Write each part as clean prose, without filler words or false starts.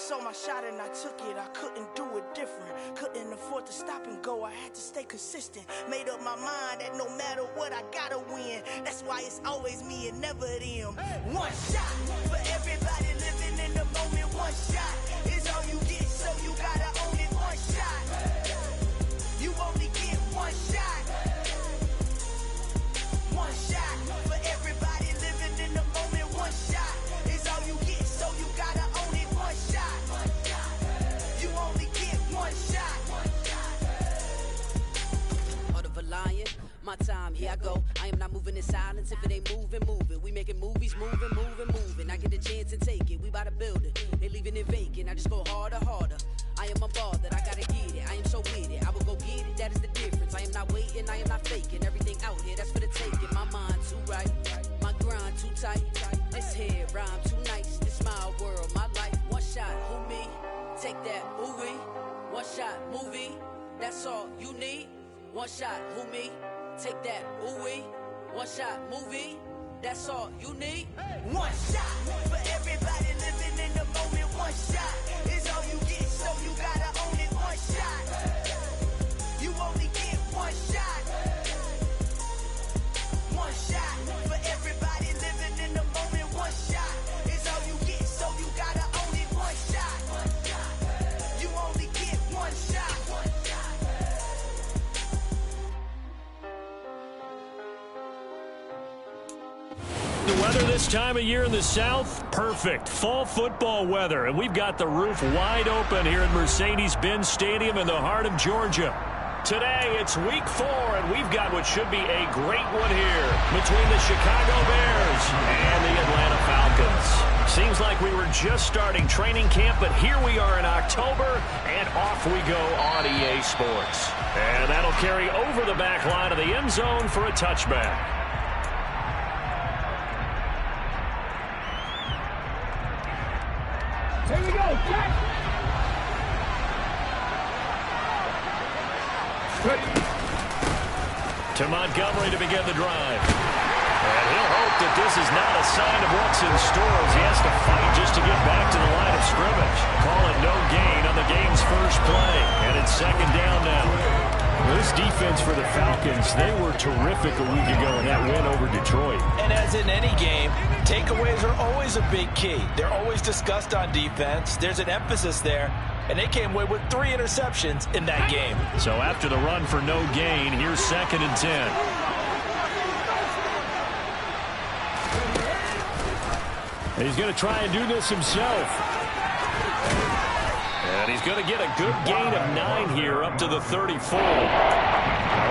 saw my shot and I took it. I couldn't do it different. Couldn't afford to stop and go. I had to stay consistent. Made up my mind that no matter what, I gotta win. That's why it's always me and never them. One shot for everybody living in the moment. One shot is all you get, so you gotta own it. One shot. You only get one shot. One shot for everybody living in the moment. One shot is all you get, so you gotta own it. One shot. You only get one shot. Heart of a lion, my time, here I go. I am not moving in silence. If it ain't moving, moving. We making movies, moving, moving, moving. I get a chance and take it. We bout to build it. They leaving it vacant. I just go harder, harder. I am a ball that I gotta get it. I am so with it. I will go get it. That is the difference. I am not waiting. I am not faking. Everything out here, that's for the taking. My mind too right. My grind too tight. This head rhyme too nice. This my world, my life. One shot, who me? Take that, ooh-wee. One shot, movie. That's all you need. One shot, who me? Take that, ooh-wee. One shot, movie. That's all you need. One shot for everybody living in the moment. One shot is all you get, so you gotta own it. One shot. You only get one shot. One shot for everybody living in the moment. One shot is all you get, so you gotta own it. One shot. You only get one shot. The weather this time of year in the South, perfect. Fall football weather, and we've got the roof wide open here at Mercedes-Benz Stadium in the heart of Georgia. Today, it's week 4, and we've got what should be a great one here between the Chicago Bears and the Atlanta Falcons. Seems like we were just starting training camp, but here we are in October, and off we go on EA Sports. And that'll carry over the back line of the end zone for a touchback. Here we go, Jack! To Montgomery to begin the drive. And he'll hope that this is not a sign of what's in store as he has to fight just to get back to the line of scrimmage. Call it no gain on the game's first play. And it's second down now. This defense for the Falcons, they were terrific a week ago in that win over Detroit. And as in any game, takeaways are always a big key. They're always discussed on defense. There's an emphasis there, and they came away with 3 interceptions in that game. So after the run for no gain, here's 2nd and 10. And he's going to try and do this himself. And he's going to get a good gain of 9 here up to the 34. A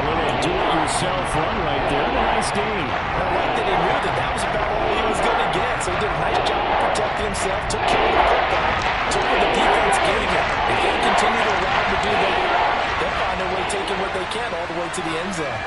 little do-it-yourself run right there. A nice gain. I like that he knew that was about all he was going to get. So he did a nice job of protecting himself, took care of the football, took what the defense gave him. If they continue to allow him to do that, they'll find their way taking what they can all the way to the end zone.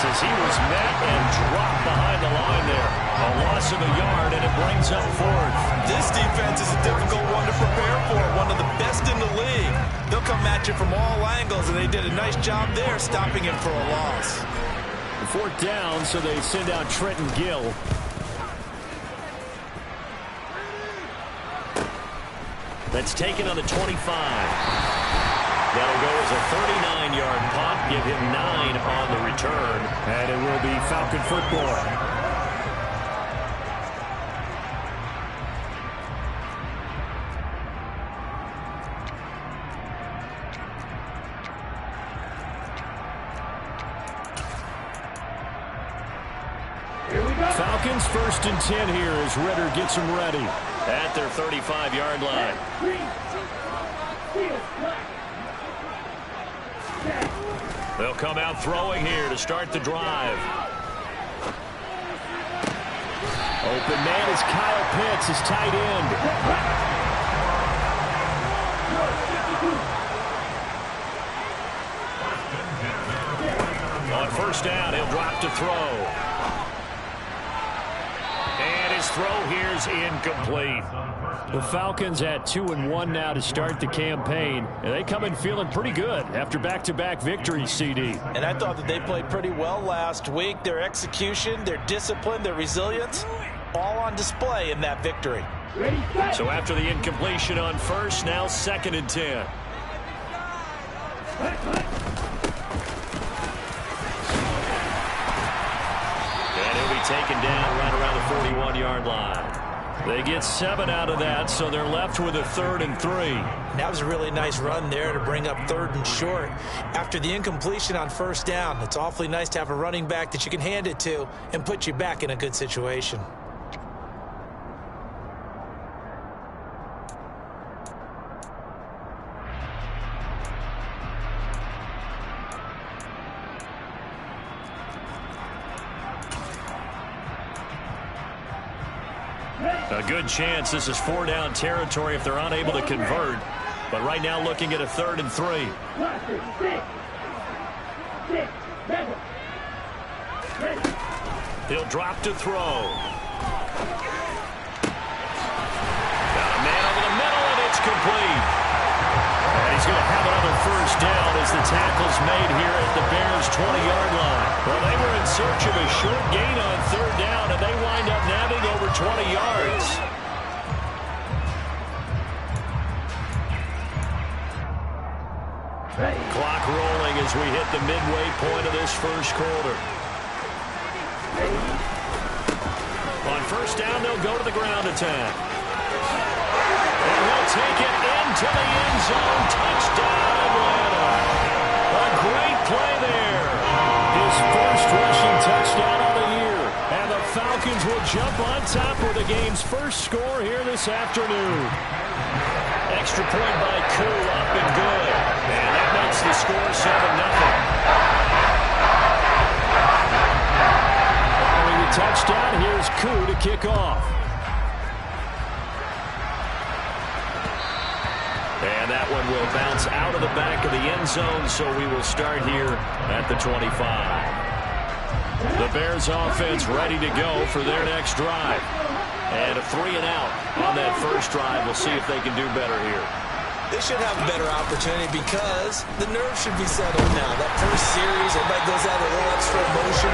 As he was met and dropped behind the line there. A loss of a yard, and it brings up 4th. This defense is a difficult one to prepare for, one of the best in the league. They'll come at you from all angles, and they did a nice job there stopping him for a loss. 4th down, so they send out Trenton Gill. That's taken on the 25. That'll go as a 39-yard punt, give him 9 on the return, and it will be Falcon football. Falcons 1st and 10 here as Ritter gets them ready at their 35-yard line. They'll come out throwing here to start the drive. Open man is Kyle Pitts, his tight end. On 1st down, he'll drop to throw. And his throw here's incomplete. The Falcons at 2-1 now to start the campaign, and they come in feeling pretty good after back-to-back victories, CD. And I thought that they played pretty well last week. Their execution, their discipline, their resilience, all on display in that victory. So after the incompletion on first, now 2nd and 10. And he'll be taken down right around the 41-yard line. They get 7 out of that, so they're left with a 3rd and 3. That was a really nice run there to bring up 3rd and short. After the incompletion on first down, it's awfully nice to have a running back that you can hand it to and put you back in a good situation. A good chance this is 4-down territory if they're unable to convert. But right now looking at a 3rd and 3. He'll drop to throw. Got a man over the middle, and it's complete. And he's going to have another first down as the tackle's made here at the Bears' 20-yard line. Well, they were in search of a short gain on 3rd down, and they wind up nabbing over 20 yards. Clock rolling as we hit the midway point of this first quarter. On first down, they'll go to the ground attack. And he'll take it into the end zone. Touchdown, Atlanta. A great play there. His first rushing touchdown of the year. And the Falcons will jump on top with the game's first score here this afternoon. Extra point by Koo, up and good. And that makes the score 7-0. Following the touchdown, here's Koo to kick off. And that one will bounce out of the back of the end zone, so we will start here at the 25. The Bears offense ready to go for their next drive. And a 3-and-out on that first drive. We'll see if they can do better here. They should have a better opportunity because the nerves should be settled now. That first series, everybody goes out with a little extra emotion.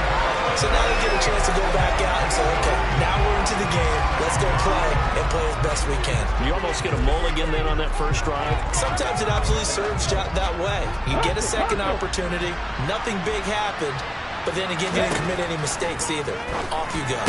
So now they get a chance to go back out and say, okay, now we're into the game. Let's go play and play as best we can. You almost get a mulligan then on that first drive? Sometimes it absolutely serves that way. You get a second opportunity. Nothing big happened. But then again, you didn't commit any mistakes either. Off you go.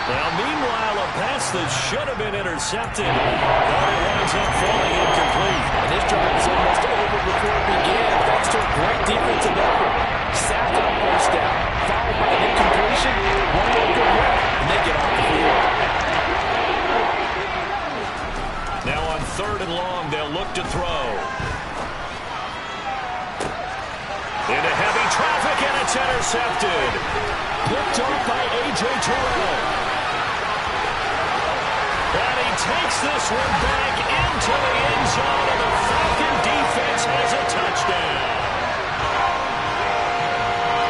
Well, meanwhile, a pass that should have been intercepted, but it winds up falling incomplete. And this drive is almost over before it began, thanks to a great defensive effort. Sack on first down, followed by an incompletion, one more good run, and they get off the field. Now on 3rd and long, they'll look to throw. Into heavy traffic, and it's intercepted. Picked off by A.J. Terrell. And he takes this one back into the end zone, and the Falcon defense has a touchdown.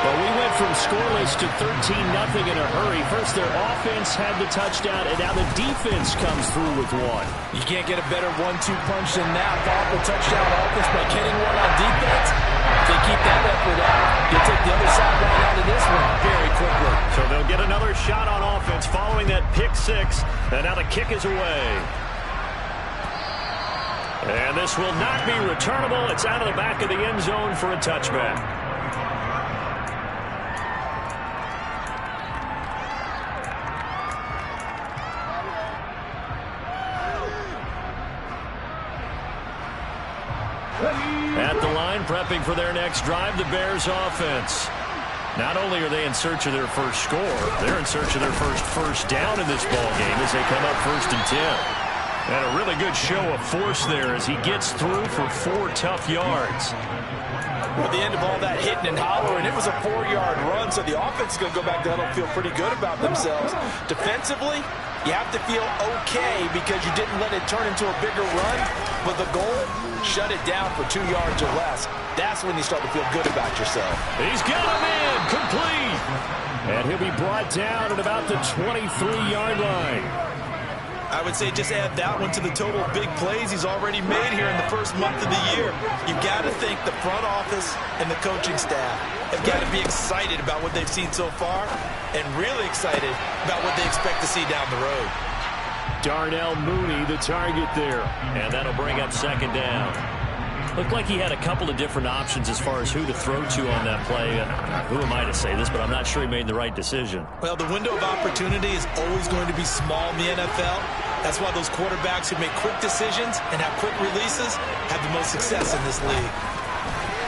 Well, we went from scoreless to 13-0 in a hurry. First, their offense had the touchdown, and now the defense comes through with one. You can't get a better 1-2 punch than that. Powerful touchdown offense by getting one on defense. If they keep that effort up, you'll take the other side right out of this one very quickly. So they'll get another shot on offense following that pick six, and now the kick is away. And this will not be returnable. It's out of the back of the end zone for a touchback. At the line, prepping for their next drive, the Bears offense. Not only are they in search of their first score, they're in search of their first down in this ball game as they come up 1st and 10. And a really good show of force there as he gets through for 4 tough yards. With the end of all that hitting and hollering, it was a 4-yard run, so the offense is going to go back to that and feel pretty good about themselves. Defensively, you have to feel okay because you didn't let it turn into a bigger run, but the goal, shut it down for 2 yards or less. That's when you start to feel good about yourself. He's got him in, complete. And he'll be brought down at about the 23-yard line. I would say just add that one to the total of big plays he's already made here in the first month of the year. You've got to think the front office and the coaching staff have got to be excited about what they've seen so far and really excited about what they expect to see down the road. Darnell Mooney, the target there. And that'll bring up second down. Looked like he had a couple of different options as far as who to throw to on that play. Who am I to say this, but I'm not sure he made the right decision. Well, the window of opportunity is always going to be small in the NFL. That's why those quarterbacks who make quick decisions and have quick releases have the most success in this league.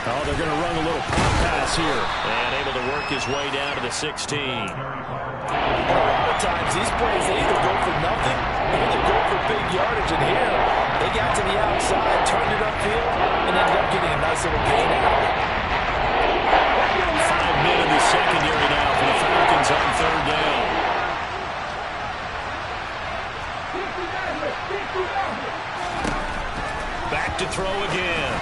Oh, they're going to run a little pop pass here. And able to work his way down to the 16. And a lot of times, these plays, they either go for nothing or they go for big yardage. And here, they got to the outside, turned it upfield, and ended up getting a nice little gain out of it. 5 men in the secondary now for the Falcons on third down. Back to throw again.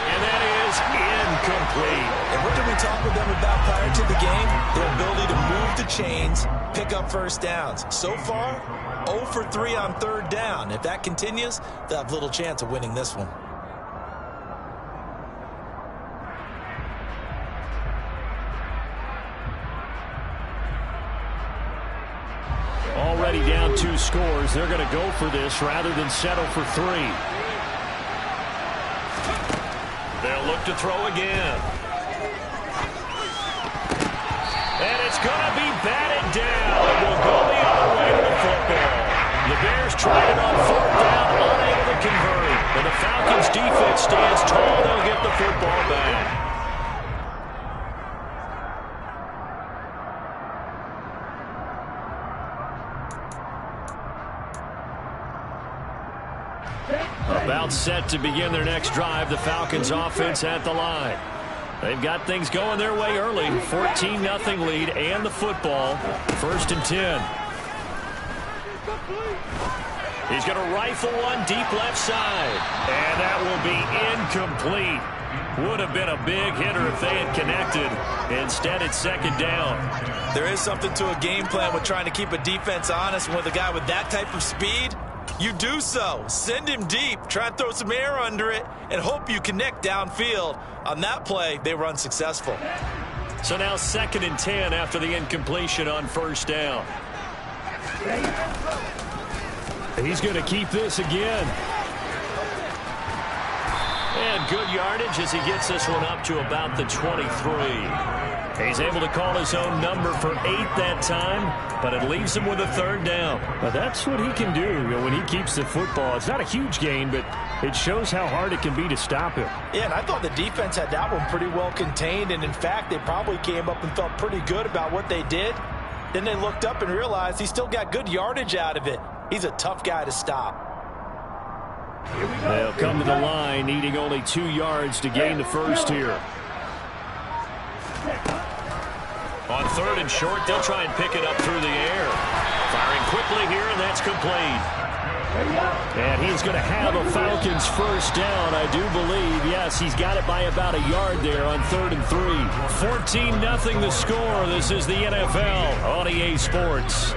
And that is incomplete. And what did we talk with them about prior to the game? Their ability to move the chains, pick up first downs. So far, 0 for 3 on third down. If that continues, they'll have little chance of winning this one. Already down 2 scores. They're going to go for this rather than settle for 3. They'll look to throw again. And it's going to be batted down. It will go the other way to the football. The Bears tried it on fourth down, unable to convert. And the Falcons' defense stands tall. They'll get the football back. About set to begin their next drive, the Falcons offense at the line. They've got things going their way early. 14-0 lead and the football. 1st and 10. He's going to rifle one deep left side. And that will be incomplete. Would have been a big hitter if they had connected. Instead, it's second down. There is something to a game plan with trying to keep a defense honest. With a guy with that type of speed, you do so. Send him deep. Try and throw some air under it and hope you connect downfield. On that play, they were unsuccessful. So now 2nd and 10 after the incompletion on first down. He's going to keep this again. And good yardage as he gets this one up to about the 23. He's able to call his own number for 8 that time, but it leaves him with a 3rd down. But that's what he can do when he keeps the football. It's not a huge gain, but it shows how hard it can be to stop him. Yeah, and I thought the defense had that one pretty well contained, and in fact, they probably came up and felt pretty good about what they did. Then they looked up and realized he still got good yardage out of it. He's a tough guy to stop. They'll come to the line, needing only 2 yards to gain the first here. On 3rd and short, they'll try and pick it up through the air. Firing quickly here, and that's complete. And he's going to have a Falcons first down, I do believe. Yes, he's got it by about a yard there on 3rd and 3. 14-0 the score. This is the NFL on EA Sports.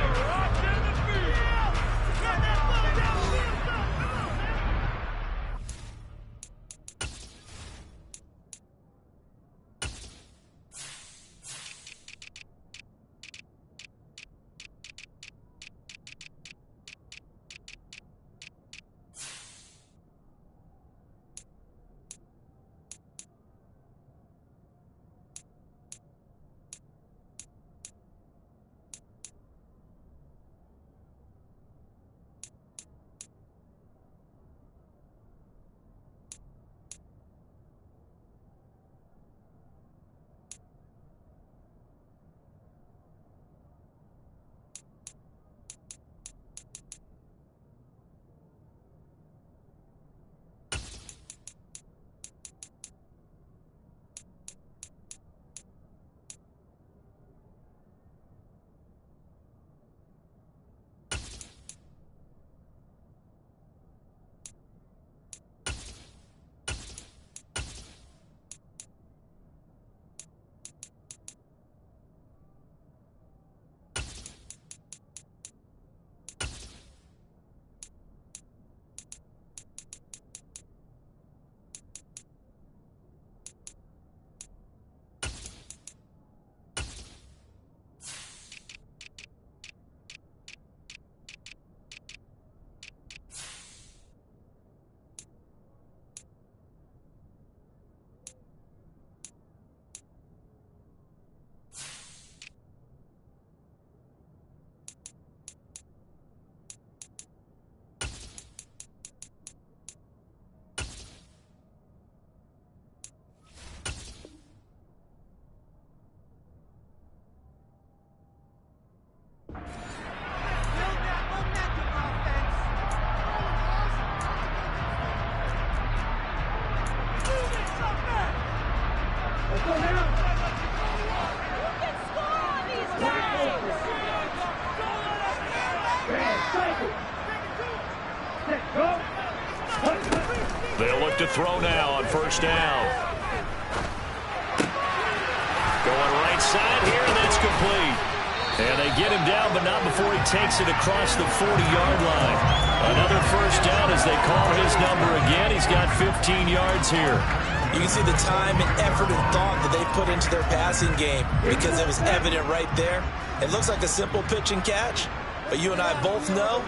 to throw now on first down. Going right side here, and that's complete. And they get him down, but not before he takes it across the 40-yard line. Another first down as they call his number again. He's got 15 yards here. You can see the time and effort and thought that they put into their passing game because it was evident right there. It looks like a simple pitch and catch, but you and I both know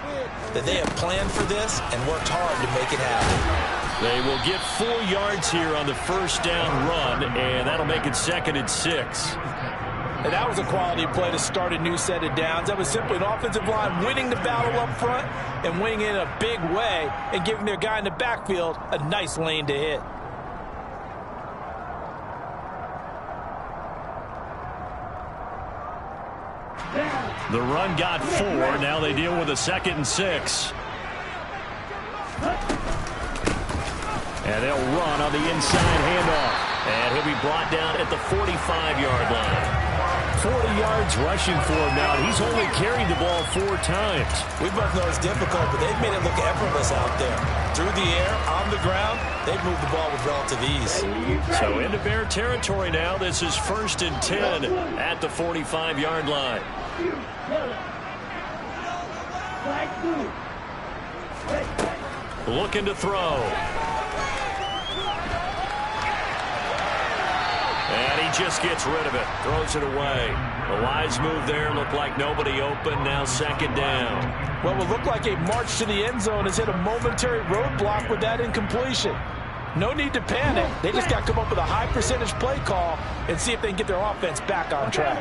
that they have planned for this and worked hard to make it happen. They will get 4 yards here on the first down run, and that'll make it 2nd and 6. And that was a quality play to start a new set of downs. That was simply an offensive line winning the battle up front and winning it in a big way and giving their guy in the backfield a nice lane to hit. The run got 4. Now they deal with a 2nd and 6. And they'll run on the inside handoff. And he'll be brought down at the 45-yard line. 40 yards rushing for him now. He's only carried the ball 4 times. We both know it's difficult, but they've made it look effortless out there. Through the air, on the ground, they've moved the ball with relative ease. So into Bear territory now. This is 1st and 10 at the 45-yard line. Looking to throw. And he just gets rid of it. Throws it away. A wise move there. Looked like nobody open. Now 2nd down. What will look like a march to the end zone has hit a momentary roadblock with that incompletion. No need to panic. They just got to come up with a high percentage play call and see if they can get their offense back on track.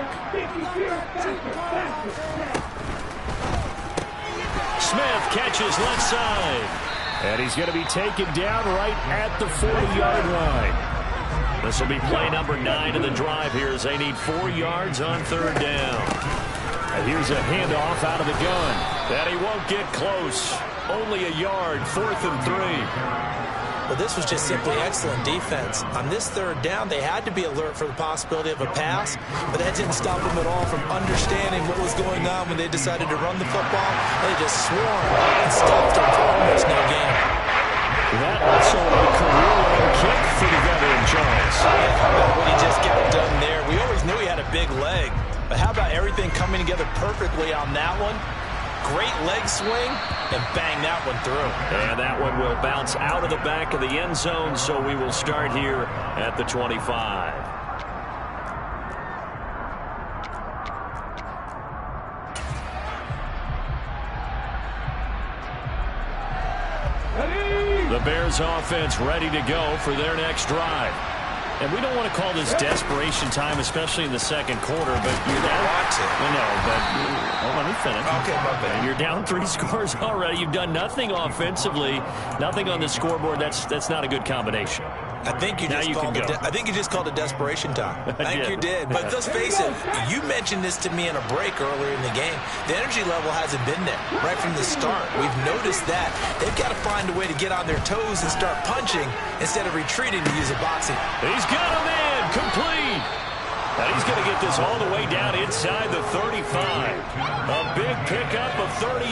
Smith catches left side. And he's going to be taken down right at the 40-yard line. This will be play number 9 of the drive here as they need 4 yards on 3rd down. And here's a handoff out of the gun. And he won't get close. Only a yard, 4th and 3. Well, this was just simply excellent defense. On this 3rd down, they had to be alert for the possibility of a pass, but that didn't stop them at all from understanding what was going on when they decided to run the football. They just swarmed and stuffed them for almost no gain. That also a career-long kick for the veteran Charles. Yeah, how about what he just got done there? We always knew he had a big leg, but how about everything coming together perfectly on that one? Great leg swing, and bang that one through. And that one will bounce out of the back of the end zone, so we will start here at the 25. The Bears offense ready to go for their next drive. And we don't want to call this desperation time, especially in the 2nd quarter, but you're down. Want to. I know, but let me finish. Okay, my bad. You're down 3 scores already. You've done nothing offensively, nothing on the scoreboard. That's not a good combination. I think you just called it desperation time. I think you did. But let's face it, you mentioned this to me in a break earlier in the game. The energy level hasn't been there right from the start. We've noticed that. They've got to find a way to get on their toes and start punching instead of retreating to use a boxing. He's got him in. Complete. And he's going to get this all the way down inside the 35. A big pickup of 38.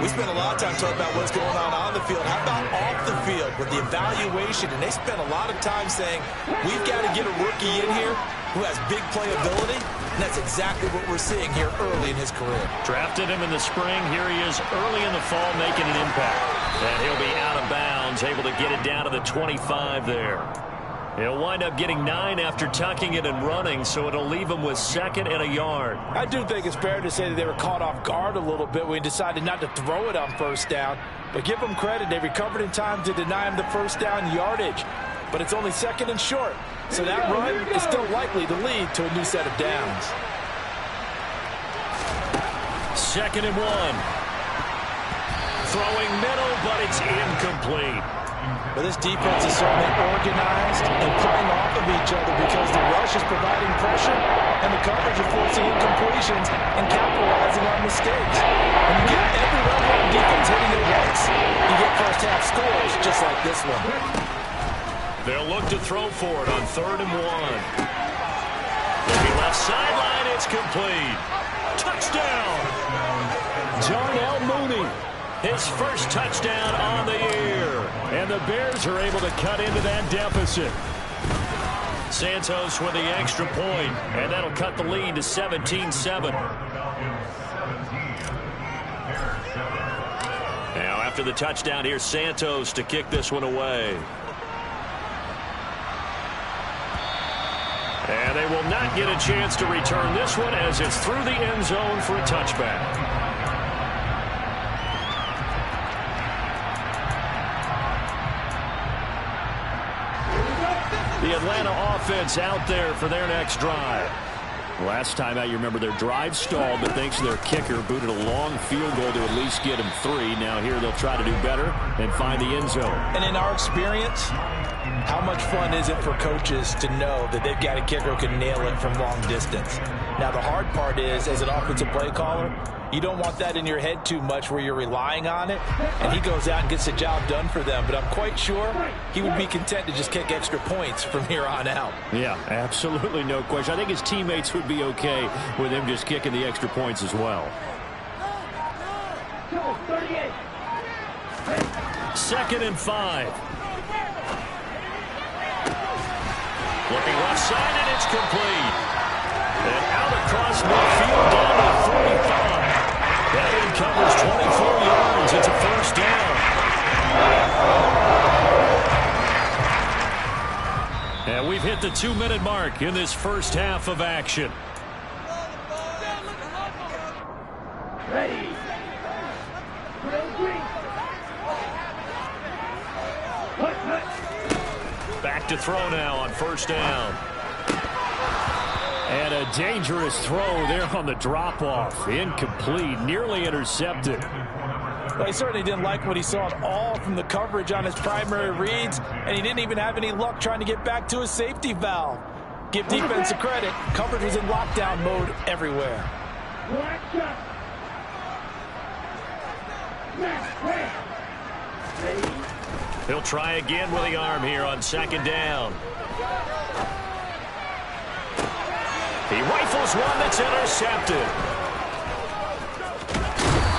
We spent a lot of time talking about what's going on the field. How about off the field with the evaluation? And they spent a lot of time saying, we've got to get a rookie in here who has big playability. And that's exactly what we're seeing here early in his career. Drafted him in the spring. Here he is early in the fall making an impact. And he'll be out of bounds, able to get it down to the 25 there. He'll wind up getting 9 after tucking it and running, so it'll leave him with 2nd and a yard. I do think it's fair to say that they were caught off guard a little bit when he decided not to throw it on 1st down. But give them credit, they recovered in time to deny him the 1st down yardage. But it's only 2nd and short, so that run is still likely to lead to a new set of downs. 2nd and 1. Throwing middle, but it's incomplete. But this defense is certainly organized and playing off of each other because the rush is providing pressure and the coverage is forcing incompletions and capitalizing on mistakes. When you get every level of defense hitting at once, you get first-half scores just like this one. They'll look to throw for it on 3rd and 1. Maybe left sideline, it's complete. Touchdown! Darnell Mooney, his first touchdown on the year. And the Bears are able to cut into that deficit. Santos with the extra point, and that'll cut the lead to 17-7. Now after the touchdown, here's Santos to kick this one away. And they will not get a chance to return this one as it's through the end zone for a touchback. The Atlanta offense out there for their next drive. Last time out, you remember their drive stalled, but thanks to their kicker, booted a long field goal to at least get them 3. Now here they'll try to do better and find the end zone. And in our experience, how much fun is it for coaches to know that they've got a kicker who can nail it from long distance? Now the hard part is, as an offensive play caller, you don't want that in your head too much where you're relying on it, and he goes out and gets the job done for them. But I'm quite sure he would be content to just kick extra points from here on out. Yeah, absolutely no question. I think his teammates would be okay with him just kicking the extra points as well. 2nd and 5. Looking left side, and it's complete. And out across midfield down to 45. That covers 24 yards. It's a first down. And we've hit the 2-minute mark in this first half of action. Ready. Back to throw now on first down. And a dangerous throw there on the drop-off. Incomplete, nearly intercepted. Well, he certainly didn't like what he saw at all from the coverage on his primary reads, and he didn't even have any luck trying to get back to his safety valve. Give defense a credit. Coverage was in lockdown mode everywhere. He'll try again with the arm here on 2nd down. He rifles one that's intercepted.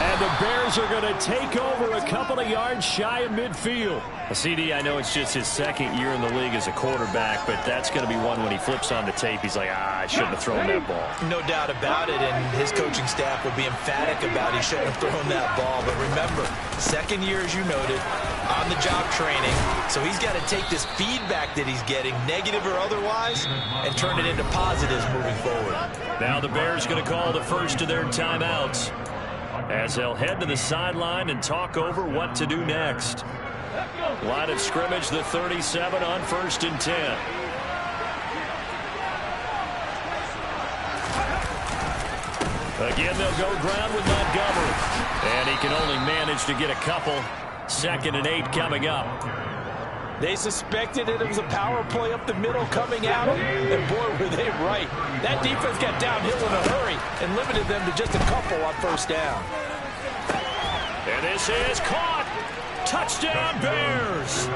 And the Bears are going to take over a couple of yards shy of midfield. CD, I know it's just his 2nd year in the league as a quarterback, but that's going to be one when he flips on the tape, he's like, I shouldn't have thrown that ball. No doubt about it, and his coaching staff would be emphatic about he shouldn't have thrown that ball. But remember, 2nd year, as you noted, on-the-job training, so he's got to take this feedback that he's getting, negative or otherwise, and turn it into positives moving forward. Now the Bears going to call the first of their timeouts as they'll head to the sideline and talk over what to do next. Line of scrimmage, the 37 on 1st and 10. Again, they'll go ground with Montgomery. And he can only manage to get a couple. 2nd and 8 coming up. They suspected it was a power play up the middle coming out, and boy, were they right. That defense got downhill in a hurry and limited them to just a couple on first down. And this is caught. Touchdown, Bears.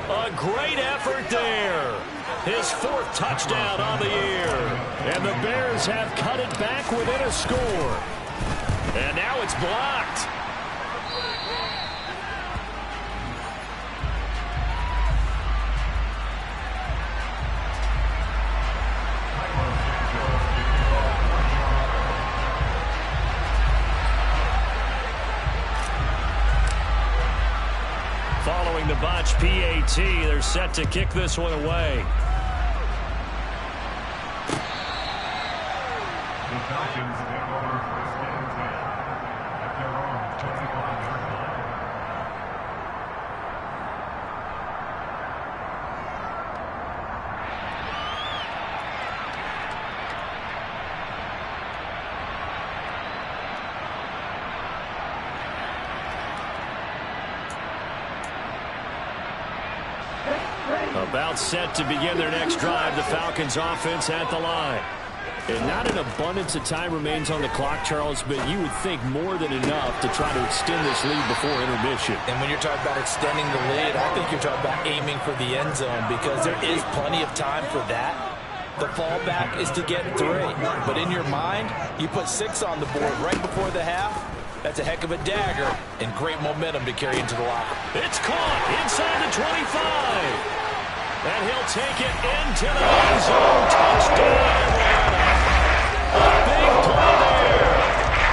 A great effort there. His 4th touchdown on the year. And the Bears have cut it back within a score. And now it's blocked. Following the botch PAT, they're set to kick this one away. The Falcons take over 1st and 10 at their own 25-yard line. About set to begin their next drive, the Falcons offense at the line. And not an abundance of time remains on the clock, Charles, but you would think more than enough to try to extend this lead before intermission. And when you're talking about extending the lead, I think you're talking about aiming for the end zone because there is plenty of time for that. The fallback is to get 3. But in your mind, you put 6 on the board right before the half. That's a heck of a dagger and great momentum to carry into the locker. It's caught inside the 25. And he'll take it into the end zone. Touchdown, Atlanta. A big play there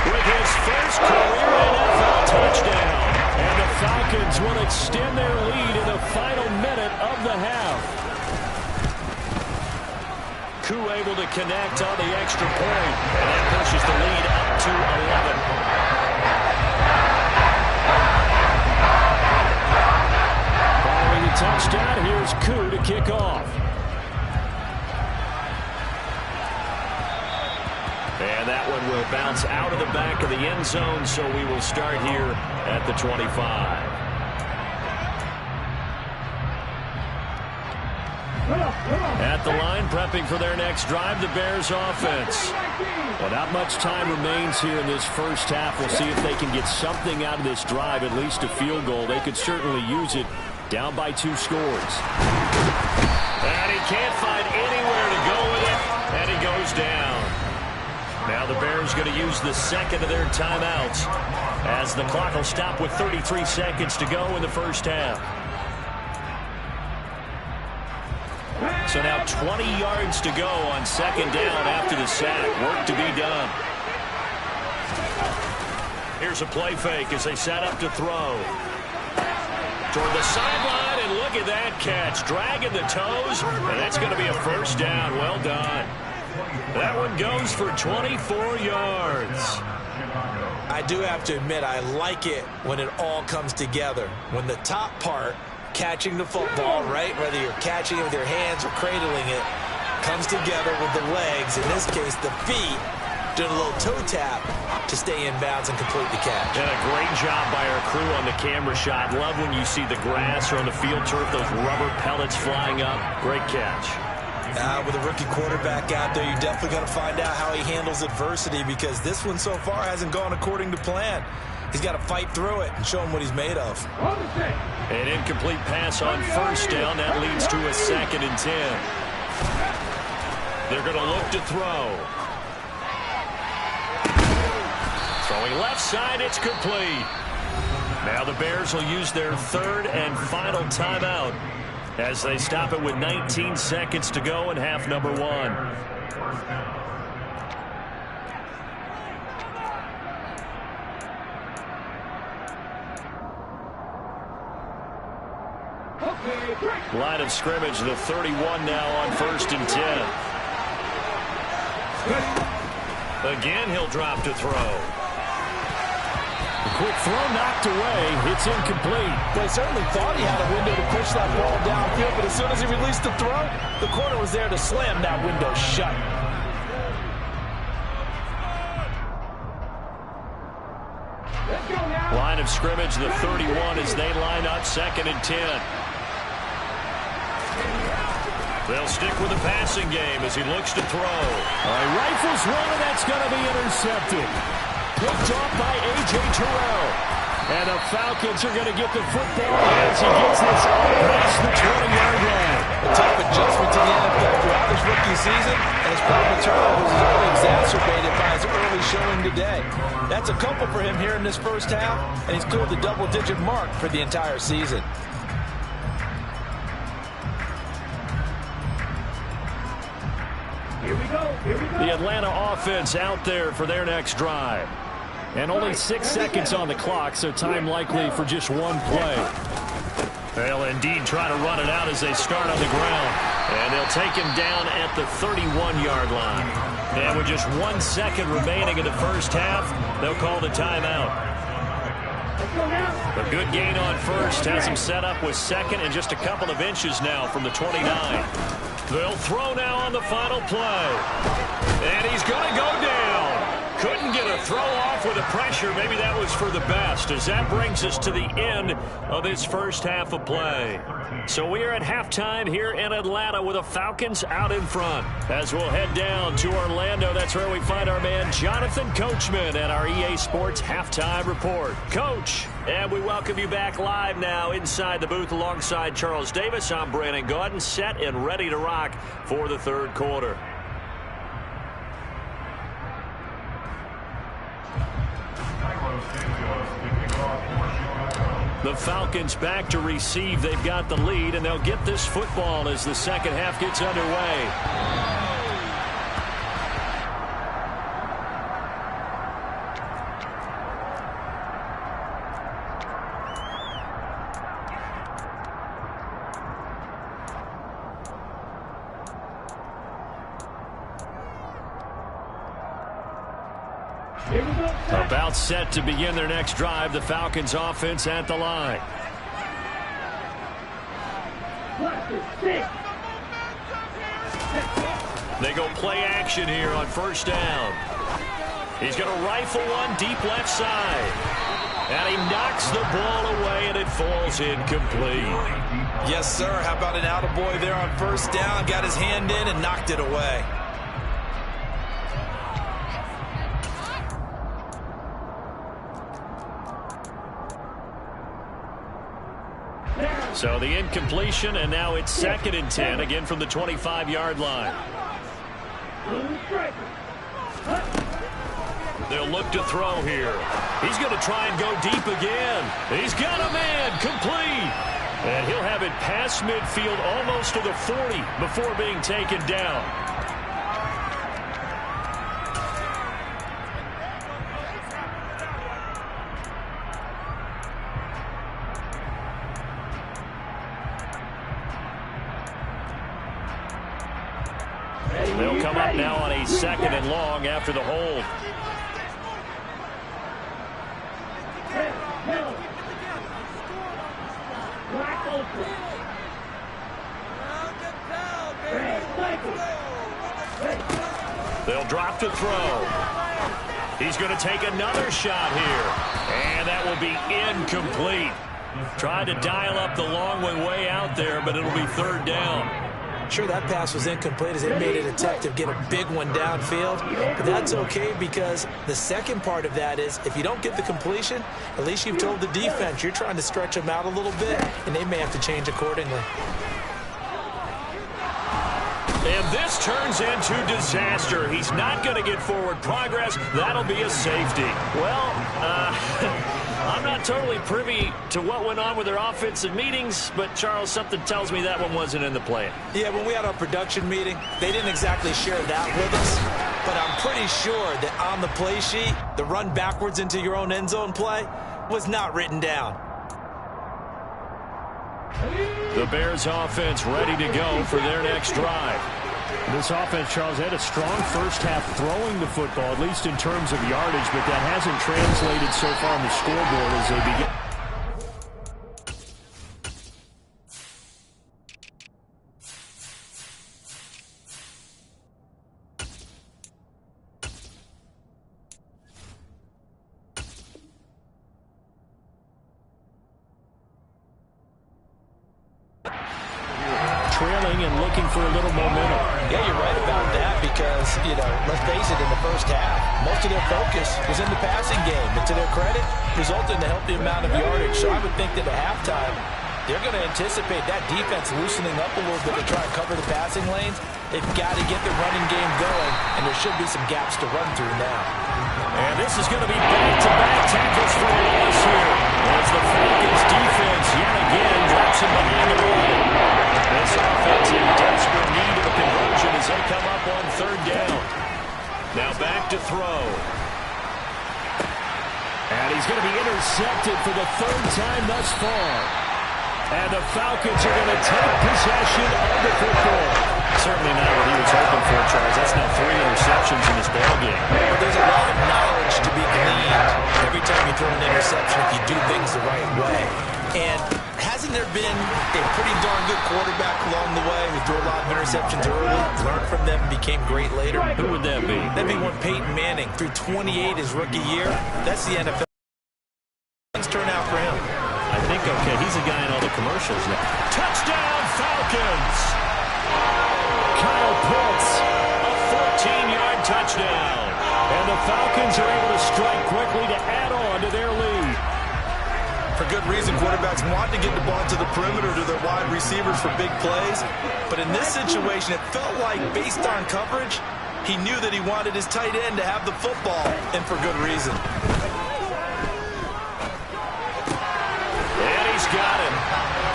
with his first career NFL touchdown. And the Falcons will extend their lead in the final minute of the half. Koo able to connect on the extra point, and that pushes the lead up to 11. Following the touchdown, here's Koo to kick off. And that one will bounce out of the back of the end zone, so we will start here at the 25. At the line, prepping for their next drive, the Bears offense. Well, not much time remains here in this first half. We'll see if they can get something out of this drive, at least a field goal. They could certainly use it, down by 2 scores. And he can't find anywhere to go with it, and he goes down. Now the Bears going to use the second of their timeouts, as the clock will stop with 33 seconds to go in the first half. So now 20 yards to go on second down after the sack. Work to be done. Here's a play fake as they set up to throw. Toward the sideline, and look at that catch. Dragging the toes, and that's going to be a first down. Well done. That one goes for 24 yards. I do have to admit, I like it when it all comes together. When the top part, catching the football, right, whether you're catching it with your hands or cradling it, comes together with the legs, in this case the feet, doing a little toe tap to stay in bounds and complete the catch. And a great job by our crew on the camera shot. Love when you see the grass or on the field turf, those rubber pellets flying up. Great catch. With a rookie quarterback out there, you definitely got to find out how he handles adversity, because this one so far hasn't gone according to plan. He's got to fight through it and show him what he's made of. An incomplete pass on first down. That leads to a 2nd and 10. They're going to look to throw. Throwing left side, it's complete. Now the Bears will use their 3rd and final timeout as they stop it with 19 seconds to go in half number 1. Line of scrimmage, the 31 now on 1st and 10. Again, he'll drop to throw. A quick throw knocked away. It's incomplete. Well, he certainly thought he had a window to push that ball downfield, but as soon as he released the throw, the corner was there to slam that window shut. Line of scrimmage, the 31 as they line up 2nd and 10. They'll stick with the passing game as he looks to throw. Rifles one, and that's going to be intercepted. Picked off by A.J. Terrell. And the Falcons are going to get the football as he gets this past the 20-yard line. A tough adjustment to the NFL throughout this rookie season, and his problem with turnovers is only exacerbated by his early showing today. That's a couple for him here in this first half, and he's cleared the double-digit mark for the entire season. The Atlanta offense out there for their next drive. And only 6 seconds on the clock, so time likely for just one play. They'll indeed try to run it out as they start on the ground. And they'll take him down at the 31-yard line. And with just 1 second remaining in the first half, they'll call the timeout. A good gain on first has him set up with 2nd and just a couple of inches now from the 29. They'll throw now on the final play. And he's going to go down. Couldn't get a throw off with the pressure. Maybe that was for the best, as that brings us to the end of this first half of play. So we are at halftime here in Atlanta with the Falcons out in front. As we'll head down to Orlando, that's where we find our man Jonathan Coachman at our EA Sports Halftime Report. Coach, and we welcome you back live now inside the booth alongside Charles Davis. I'm Brandon Gaudin, set and ready to rock for the third quarter. The Falcons back to receive. They've got the lead, and they'll get this football as the second half gets underway. About set to begin their next drive. The Falcons offense at the line. They go play action here on first down. He's going to rifle one deep left side. And he knocks the ball away, and it falls incomplete. Yes, sir. How about an attaboy there on first down? Got his hand in and knocked it away. So the incompletion, and now it's 2nd and 10, again from the 25-yard line. They'll look to throw here. He's going to try and go deep again. He's got a man, complete. And he'll have it past midfield almost to the 40 before being taken down. They'll come up now on a 2nd and long after the hold. They'll drop to throw. He's going to take another shot here. And that will be incomplete. Tried to dial up the long one way out there, but it'll be 3rd down. Sure, that pass was incomplete as they made an attempt to get a big one downfield. But that's okay because the second part of that is if you don't get the completion, at least you've told the defense you're trying to stretch them out a little bit, and they may have to change accordingly. And this turns into disaster. He's not going to get forward progress. That'll be a safety. Well, I'm not totally privy to what went on with their offensive meetings, but, Charles, something tells me that one wasn't in the plan. Yeah, when we had our production meeting, they didn't exactly share that with us, but I'm pretty sure that on the play sheet, the run backwards into your own end zone play was not written down. The Bears offense ready to go for their next drive. This offense, Charles, had a strong first half throwing the football, at least in terms of yardage, but that hasn't translated so far on the scoreboard as they begin. Trailing and looking for a little momentum. Yeah, you're right about that because, let's face it, in the first half, most of their focus was in the passing game. And to their credit, resulted in a healthy amount of yardage. So I would think that at halftime, they're going to anticipate that defense loosening up a little bit to try and cover the passing lanes. They've got to get the running game going, and there should be some gaps to run through now. And this is going to be back-to-back tackles for a loss here as the Falcons defense yet again drops him behind the line. This offense in desperate need of a conversion as they come up on 3rd down. Now back to throw. And he's going to be intercepted for the 3rd time thus far. And the Falcons are going to take possession of the football. Certainly not what he was hoping for, Charles. That's now 3 interceptions in this ballgame. But there's a lot of knowledge to be gleaned every time you throw an interception if you do things the right way. And hasn't there been a pretty darn good quarterback along the way who threw a lot of interceptions early, learned from them, became great later? Who would that be? That'd be one Peyton Manning threw 28 his rookie year. That's the NFL. Things turn out for him. I think, okay, he's a guy in all the commercials now. Touchdown, Falcons! Kyle Pitts, a 14-yard touchdown. And the Falcons are able to strike quickly to add on to their lead. For good reason, quarterbacks want to get the ball to the perimeter to their wide receivers for big plays. But in this situation, it felt like, based on coverage, he knew that he wanted his tight end to have the football, and for good reason. And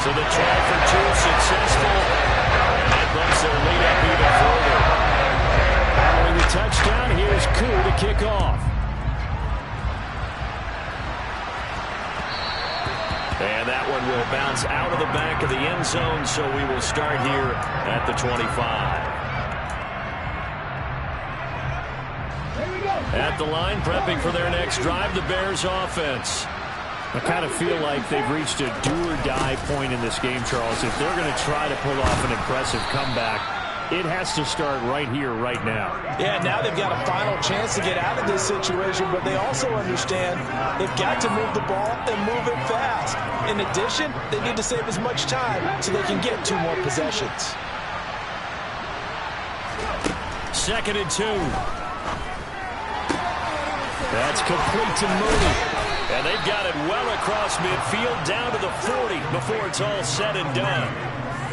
So the try for two successful, and that bumps their lead up even further. Following the touchdown, here's Koo to kick off. And that one will bounce out of the back of the end zone, so we will start here at the 25. At the line, prepping for their next drive, the Bears offense. I kind of feel like they've reached a do-or-die point in this game, Charles. If they're going to try to pull off an impressive comeback, it has to start right here, right now. Yeah, now they've got a final chance to get out of this situation, but they also understand they've got to move the ball and move it fast. In addition, they need to save as much time so they can get 2 more possessions. 2nd and 2. That's complete to Mooney. And they've got it well across midfield down to the 40 before it's all said and done.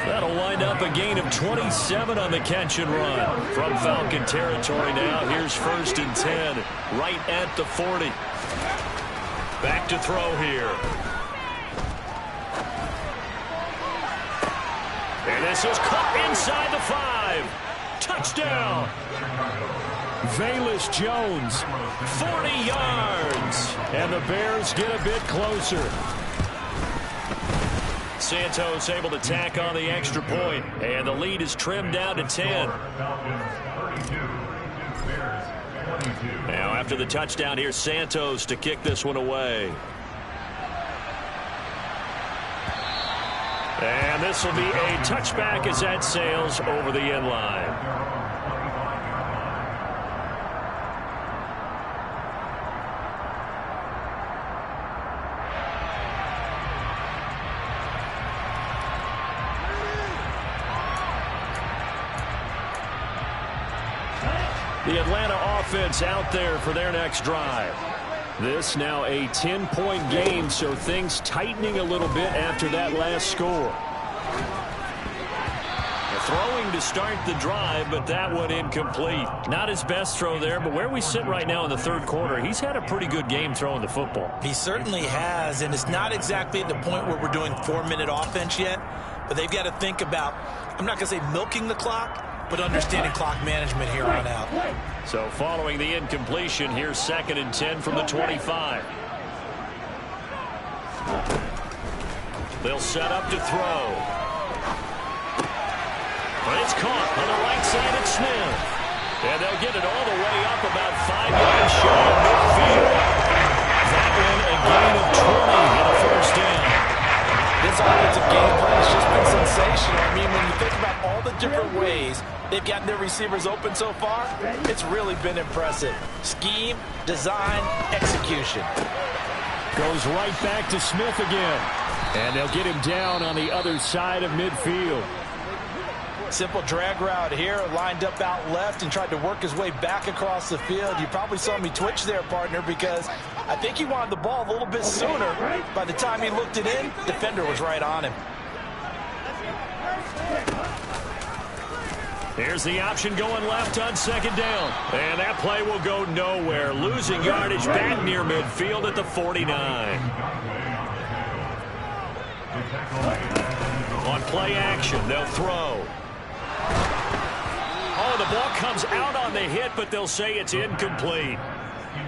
That'll wind up a gain of 27 on the catch and run. From Falcon territory now, here's 1st and 10, right at the 40. Back to throw here. And this is caught inside the 5. Touchdown. Velus Jones, 40 yards. And the Bears get a bit closer. Santos able to tack on the extra point, and the lead is trimmed down to 10. Now after the touchdown, here's Santos to kick this one away. And this will be a touchback as that sails over the end line. The Atlanta offense out there for their next drive. This now a 10-point game, so things tightening a little bit after that last score. Throwing to start the drive, but that one incomplete. Not his best throw there, but where we sit right now in the 3rd quarter, he's had a pretty good game throwing the football. He certainly has, and it's not exactly at the point where we're doing 4-minute offense yet, but they've got to think about, I'm not going to say milking the clock, but understanding clock management here on out. So following the incompletion, here's 2nd and 10 from the 25. They'll set up to throw. But it's caught on the right side of Smith. And they'll get it all the way up about 5 yards shy of midfield. That one a gain of 20 and a 1st down. This offensive game plan has just been sensational. I mean, when you think about all the different ways they've gotten their receivers open so far, it's really been impressive. Scheme, design, execution. Goes right back to Smith again. And they'll get him down on the other side of midfield. Simple drag route here, lined up out left and tried to work his way back across the field. You probably saw me twitch there, partner, because I think he wanted the ball a little bit sooner. By the time he looked it in, defender was right on him. Here's the option going left on 2nd down. And that play will go nowhere. Losing yardage back near midfield at the 49. On play action, they'll throw. Oh, the ball comes out on the hit, but they'll say it's incomplete.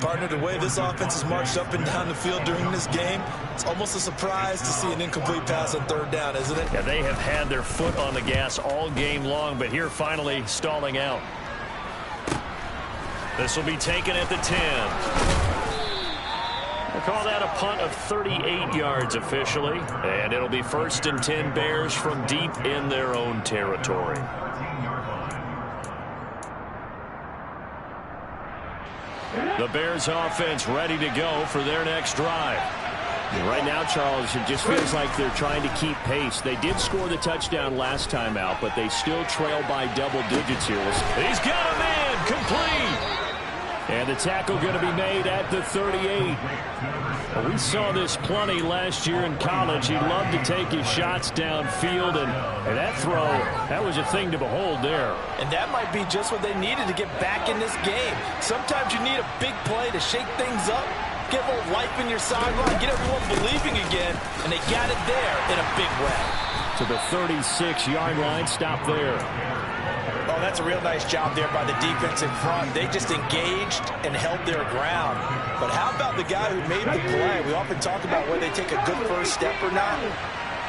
Partner, the way this offense has marched up and down the field during this game, it's almost a surprise to see an incomplete pass on 3rd down, isn't it? Yeah, they have had their foot on the gas all game long, but here finally stalling out. This will be taken at the 10. We'll call that a punt of 38 yards officially, and it'll be 1st and 10 Bears from deep in their own territory. The Bears offense ready to go for their next drive. Right now, Charles, it just feels like they're trying to keep pace. They did score the touchdown last time out, but they still trail by double digits here. He's got a man, complete. And the tackle going to be made at the 38. Well, we saw this plenty last year in college. He loved to take his shots downfield, and that throw, that was a thing to behold there. And that might be just what they needed to get back in this game. Sometimes you need a big play to shake things up. Get a little life in your sideline. Get everyone believing again. And they got it there in a big way. To the 36-yard line. Stop there. Oh, that's a real nice job there by the defense in front. They just engaged and held their ground. But how about the guy who made the play? We often talk about whether they take a good first step or not.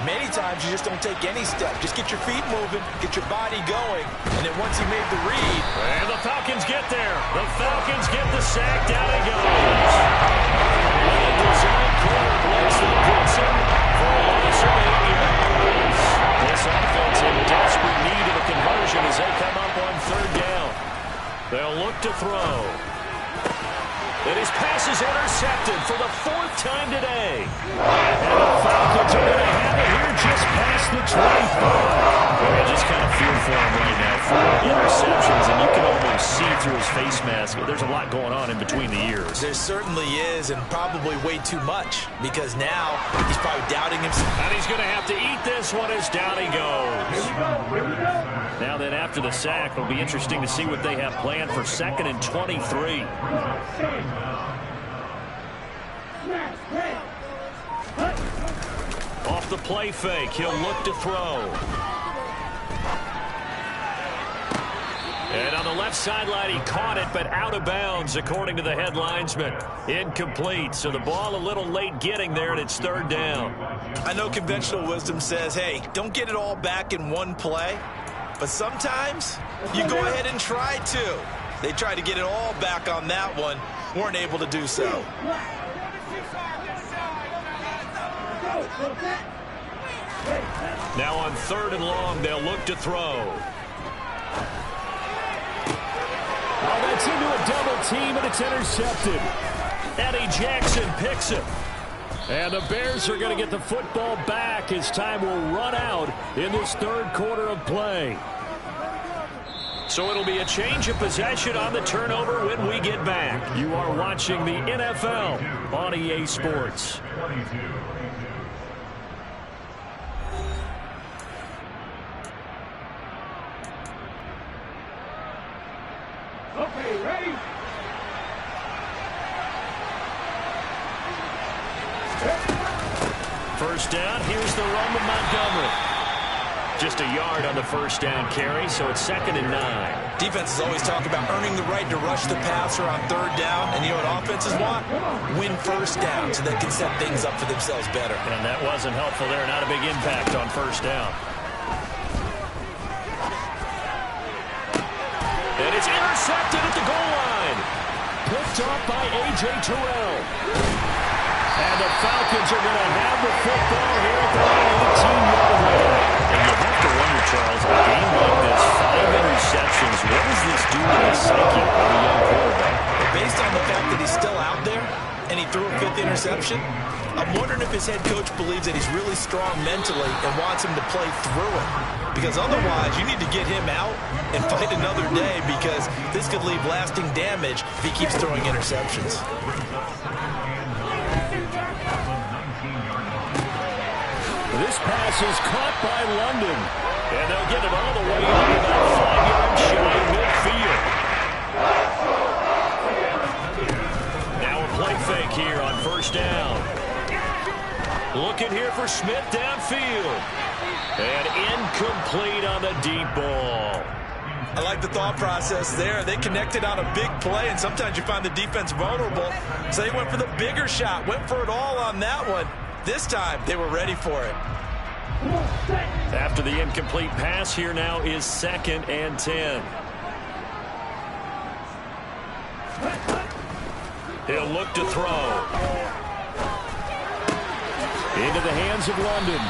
Many times you just don't take any step. Just get your feet moving, get your body going, and then once he made the read. And the Falcons get there. The Falcons get the sack. Down he goes. Well designed corner blitz that puts him for a loss of 8 yards. This offense in desperate need of a conversion as they come up on third down. They'll look to throw. And his pass is intercepted for the 4th time today. And the Falcons are going to have it here just past the 25. I just kind of feel for him right now. 4 interceptions, and you can almost see through his face mask. There's a lot going on in between the ears. There certainly is, and probably way too much, because now he's probably doubting himself. And he's going to have to eat this one as down he goes. Now then, after the sack, it'll be interesting to see what they have planned for 2nd and 23. Off the play fake, he'll look to throw. And on the left sideline, he caught it, but out of bounds, according to the head linesman. Incomplete, so the ball a little late getting there, and it's 3rd down. I know conventional wisdom says, hey, don't get it all back in one play. But sometimes you go ahead and try to. They tried to get it all back on that one. Weren't able to do so. Now on 3rd and long, they'll look to throw. Oh, that's into a double team, and it's intercepted. Eddie Jackson picks it. And the Bears are going to get the football back as time will run out in this 3rd quarter of play. So it'll be a change of possession on the turnover when we get back. You are watching the NFL on EA Sports. Okay, ready? First down, here's the run to Montgomery. Just a yard on the first down carry, so it's 2nd and 9. Defenses always talk about earning the right to rush the passer on 3rd down, and you know what offenses want? Win first down so they can set things up for themselves better. And that wasn't helpful there, not a big impact on first down. And it's intercepted at the goal line. Picked off by A.J. Terrell. And the Falcons are going to have the football here at their 18-yard line. And you have to wonder, Charles, a game like this, 5 interceptions, what does this do to the psyche of a young quarterback? Based on the fact that he's still out there and he threw a 5th interception, I'm wondering if his head coach believes that he's really strong mentally and wants him to play through it. Because otherwise, you need to get him out and fight another day, because this could leave lasting damage if he keeps throwing interceptions. This pass is caught by London. And they'll get it all the way up about 5 yards shy of midfield. Now a play fake here on first down. Looking here for Smith downfield. And incomplete on the deep ball. I like the thought process there. They connected on a big play, and sometimes you find the defense vulnerable. So they went for the bigger shot, went for it all on that one. This time, they were ready for it. After the incomplete pass, here now is 2nd and 10. He'll look to throw. Into the hands of London.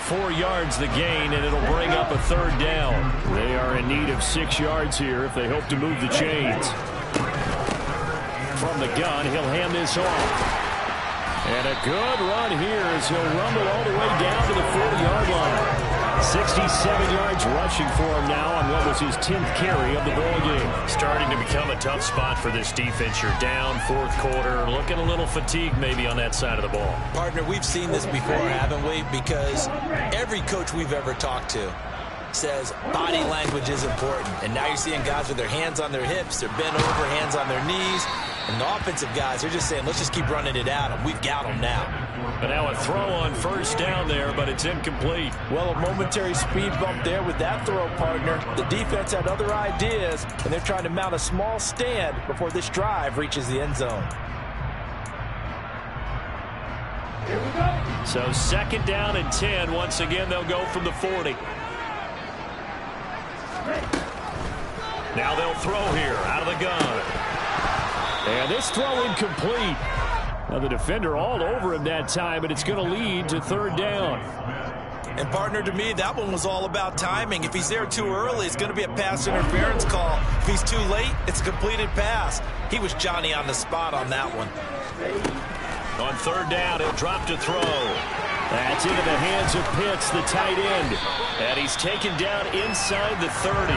4 yards the gain, and it'll bring up a 3rd down. They are in need of 6 yards here if they hope to move the chains. From the gun, he'll hand this off. And a good run here as he'll rumble all the way down to the 40-yard line. 67 yards rushing for him now on what was his 10th carry of the ball game. Starting to become a tough spot for this defense. You're down 4th quarter, looking a little fatigued maybe on that side of the ball. Partner, we've seen this before, haven't we? Because every coach we've ever talked to says body language is important. And now you're seeing guys with their hands on their hips, they're bent over, hands on their knees. And the offensive guys, they're just saying, let's just keep running it at them. We've got them now. But now a throw on first down there, but it's incomplete. Well, a momentary speed bump there with that throw, partner. The defense had other ideas, and they're trying to mount a small stand before this drive reaches the end zone. Here we go. So 2nd down and 10. Once again, they'll go from the 40. Now they'll throw here out of the gun. And this throw incomplete. Now the defender all over him that time, and it's going to lead to 3rd down. And partner, to me, that one was all about timing. If he's there too early, it's going to be a pass interference call. If he's too late, it's a completed pass. He was Johnny on the spot on that one. On 3rd down, he'll drop to throw. That's into the hands of Pitts, the tight end. And he's taken down inside the 30.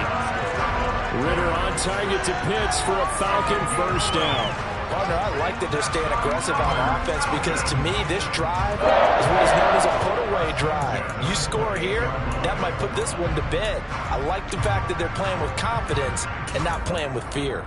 Ritter on target to Pitts for a Falcon 1st down. Partner, I like that they're staying aggressive on offense because, to me, this drive is what is known as a put-away drive. You score here, that might put this one to bed. I like the fact that they're playing with confidence and not playing with fear.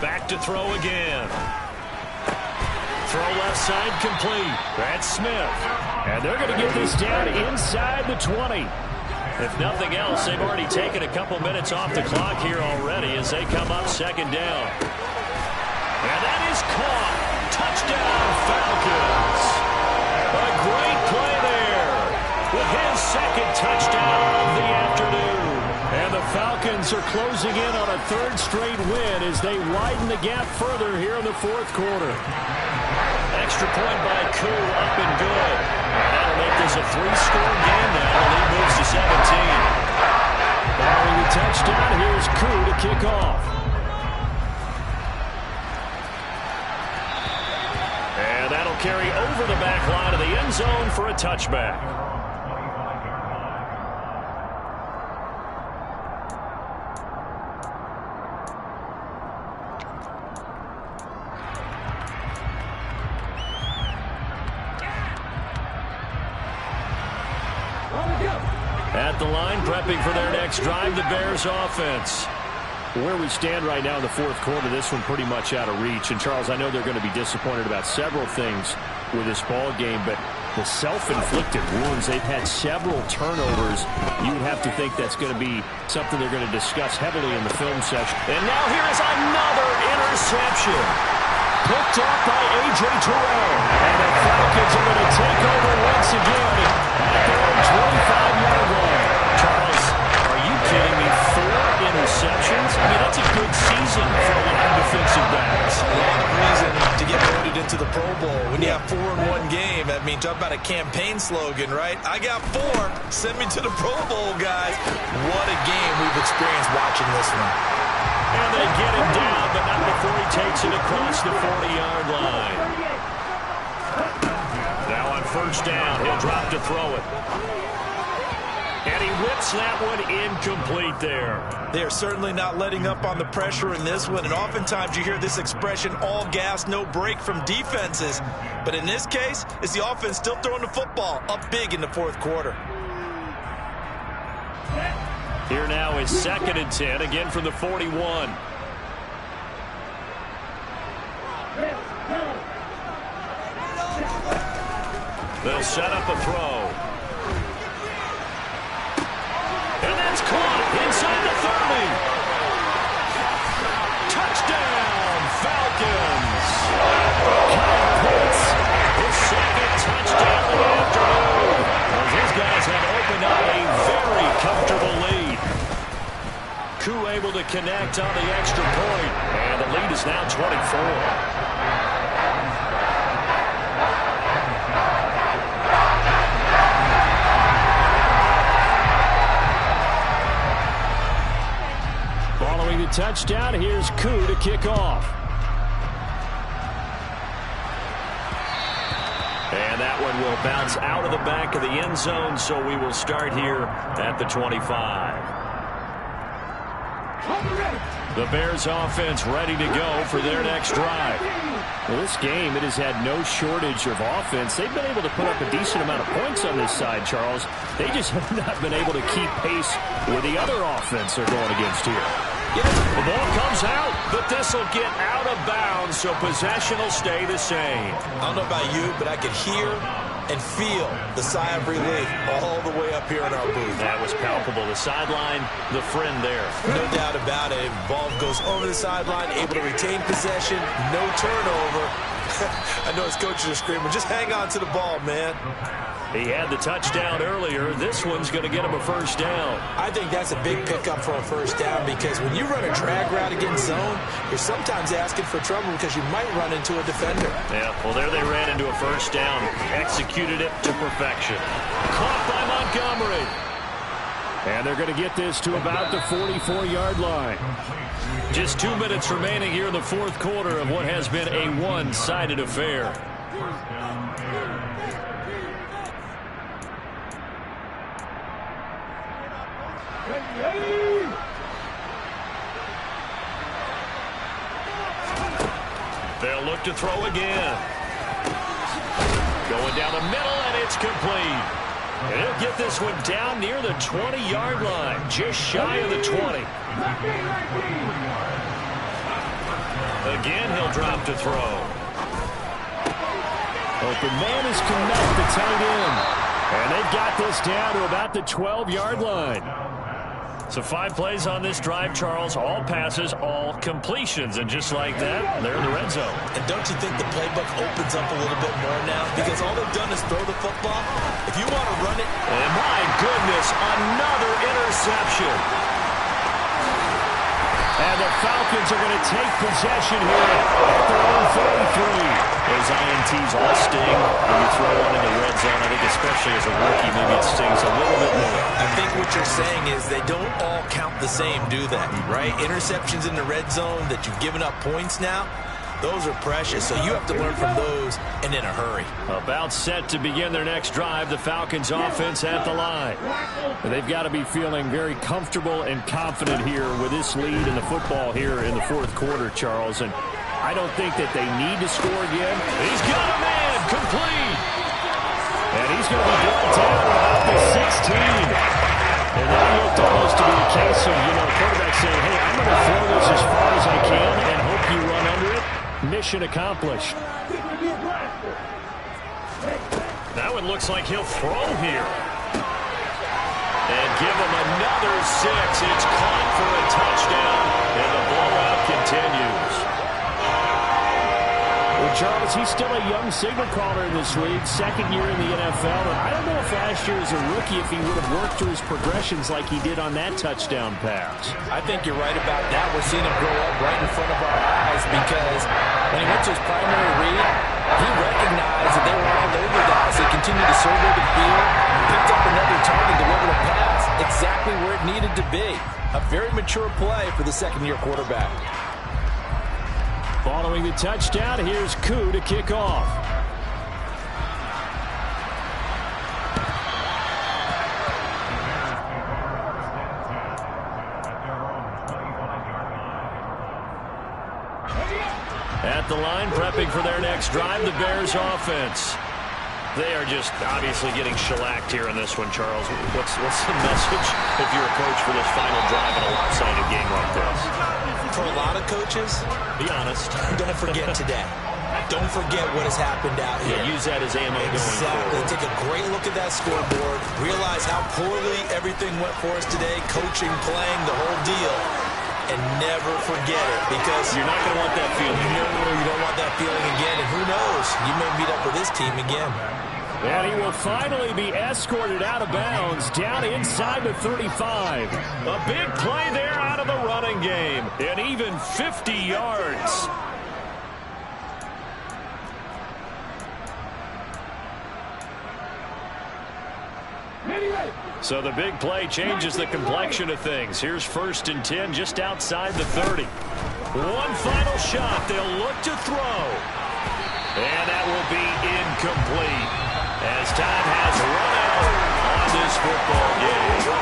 Back to throw again. Throw left side complete. That's Smith. And they're going to get this down inside the 20. If nothing else, they've already taken a couple minutes off the clock here already as they come up 2nd down. And that is caught. Touchdown, Falcons. A great play there with his 2nd touchdown of the afternoon. And the Falcons are closing in on a 3rd straight win as they widen the gap further here in the 4th quarter. Extra point by Koo, up and good. That'll make this a 3-score game now. The lead moves to 17. Following the touchdown, here's Koo to kick off. And that'll carry over the back line of the end zone for a touchback. At the line, prepping for their next drive, the Bears offense. Where we stand right now in the 4th quarter, this one pretty much out of reach. And, Charles, I know they're going to be disappointed about several things with this ball game, but the self-inflicted wounds, they've had several turnovers. You would have to think that's going to be something they're going to discuss heavily in the film session. And now here is another interception. Picked off by A.J. Terrell. And the Falcons are going to take over once again at their own 25-yard line. Charles, are you kidding me? 4 interceptions? I mean, that's a good season for a lot of defensive backs. A lot of reason to get voted into the Pro Bowl. When you have 4 in one game, I mean, talk about a campaign slogan, right? I got 4. Send me to the Pro Bowl, guys. What a game we've experienced watching this one. And they get him down, but not before he takes it across the 40-yard line. Now on 1st down, he'll drop to throw it. And he whips that one incomplete there. They are certainly not letting up on the pressure in this one, and oftentimes you hear this expression, all gas, no break from defenses. But in this case, it's the offense still throwing the football up big in the 4th quarter. Here now is 2nd and 10, again from the 41. They'll set up a throw. And that's caught inside the 30. Touchdown, Falcons. Kyle Pitts, his 2nd touchdown of the afternoon. As these guys have opened up a very comfortable lead. Koo able to connect on the extra point. And the lead is now 24. Following the touchdown, here's Koo to kick off. And that one will bounce out of the back of the end zone, so we will start here at the 25. The Bears offense ready to go for their next drive. Well, this game, it has had no shortage of offense. They've been able to put up a decent amount of points on this side, Charles. They just have not been able to keep pace with the other offense they're going against here. The ball comes out, but this will get out of bounds, so possession will stay the same. I don't know about you, but I could hear and feel the sigh of relief all the way up here in our booth. That was palpable. The sideline, the friend there. No doubt about it. Ball goes over the sideline, able to retain possession, no turnover. I know his coaches are screaming, just hang on to the ball, man. He had the touchdown earlier. This one's going to get him a first down. I think that's a big pickup for a first down because when you run a drag route against zone, you're sometimes asking for trouble because you might run into a defender. Yeah, well, there they ran into a first down. Executed it to perfection. Caught by Montgomery. And they're going to get this to about the 44-yard line. Just 2 minutes remaining here in the fourth quarter of what has been a one-sided affair. They'll look to throw again. Going down the middle, and it's complete. And he'll get this one down near the 20-yard line, just shy of the 20. Again, he'll drop to throw. Open man is Connect, the tight end. And they've got this down to about the 12-yard line. So 5 plays on this drive, Charles. All passes, all completions. And just like that, they're in the red zone. And don't you think the playbook opens up a little bit more now? Because all they've done is throw the football. If you want to run it. And my goodness, another interception. And the Falcons are going to take possession here at their own 33. Those INTs all sting when you throw one in the red zone. I think especially as a rookie, maybe it stings a little bit more. I think what you're saying is they don't all count the same, do they? Right? Interceptions in the red zone that you've given up points now, those are precious. So you have to learn from those and in a hurry. About set to begin their next drive, the Falcons offense at the line. And they've got to be feeling very comfortable and confident here with this lead in the football here in the fourth quarter, Charles. And I don't think that they need to score again. He's got a man, complete. And he's going to be brought down about the 16. And that looked almost to be a case of, quarterback saying, hey, I'm going to throw this as far as I can and hope you run under it. Mission accomplished. That one looks like he'll throw here. And give him another 6. It's caught for a touchdown. And the blowout continues. Well, Charles, he's still a young signal caller in this league, second year in the NFL. And I don't know if last year as a rookie if he would have worked through his progressions like he did on that touchdown pass. I think you're right about that. We're seeing him grow up right in front of our eyes because when he went to his primary read, he recognized that they were all over guys. He continued to survey the field, picked up another target, delivered a pass exactly where it needed to be. A very mature play for the second-year quarterback. Following the touchdown, here's Koo to kick off. At the line, prepping for their next drive, the Bears offense. They are just obviously getting shellacked here in this one, Charles. What's the message if you're a coach for this final drive in a lopsided game like this? For a lot of coaches, be honest. Don't forget today. Don't forget what has happened out here. Yeah, use that as ammo going Exactly. forward. Take a great look at that scoreboard. Realize how poorly everything went for us today. Coaching, playing, the whole deal. And never forget it because you're not going to want that feeling. No, you don't want that feeling again. And who knows? You may meet up with this team again. And he will finally be escorted out of bounds down inside the 35. A big play there out of the running game. And even 50 yards. So the big play changes the complexion of things. Here's 1st and 10 just outside the 30. One final shot. They'll look to throw. And that will be incomplete as time has run out on this football game.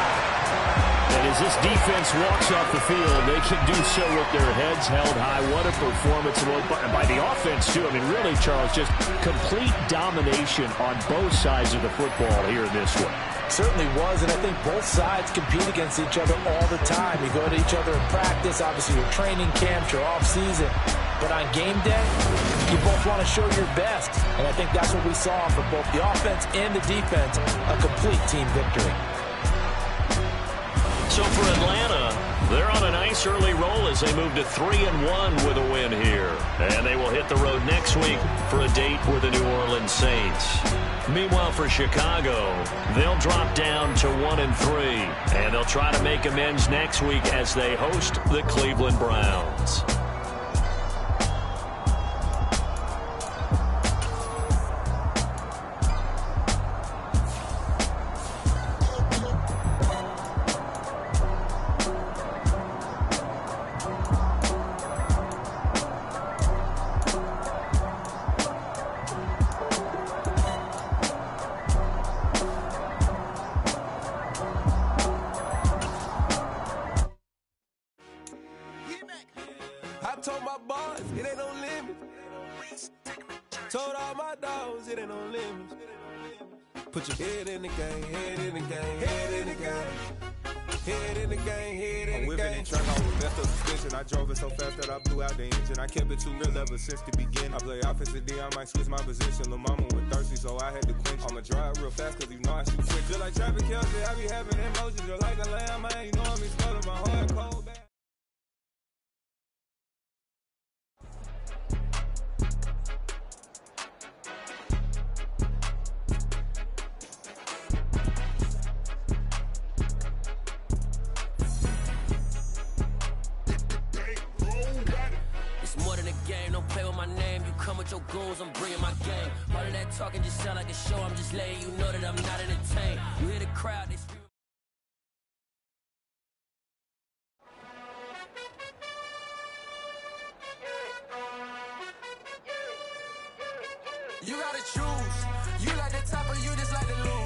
And As this defense walks off the field, they can do so with their heads held high. What a performance by the offense, too. I mean, really, Charles, just complete domination on both sides of the football here in this one. Certainly was, and I think both sides compete against each other all the time. You go to each other in practice, obviously your training camps, your off-season. But on game day, you both want to show your best. And I think that's what we saw from both the offense and the defense, a complete team victory. So for Atlanta, they're on a nice early roll as they move to 3-1 with a win here. And they will hit the road next week for a date with the New Orleans Saints. Meanwhile, for Chicago, they'll drop down to 1-3. And they'll try to make amends next week as they host the Cleveland Browns. I told my boss, it ain't no limit. Told all my dogs, it ain't no limit. Put your head in the game, head in the game, head in the game. Head in the game, head in the game. I'm whipping and truck, I was messed up suspension. I drove it so fast that I blew out the engine. I kept it too real ever since the beginning. I play offensive D, I might switch my position. Lil' mama was thirsty, so I had to quench. I'ma drive real fast, cause you know I shoot quick. Just like Travis Kelce, I be having emotions. Just like a lamb, man, you know I'm exploding my heart cold back. Your goons, I'm bringing my game. All of that talking just sound like a show. I'm just letting you know that I'm not entertained. You hear the crowd, they scream. You gotta choose. You like the top or you just like to lose.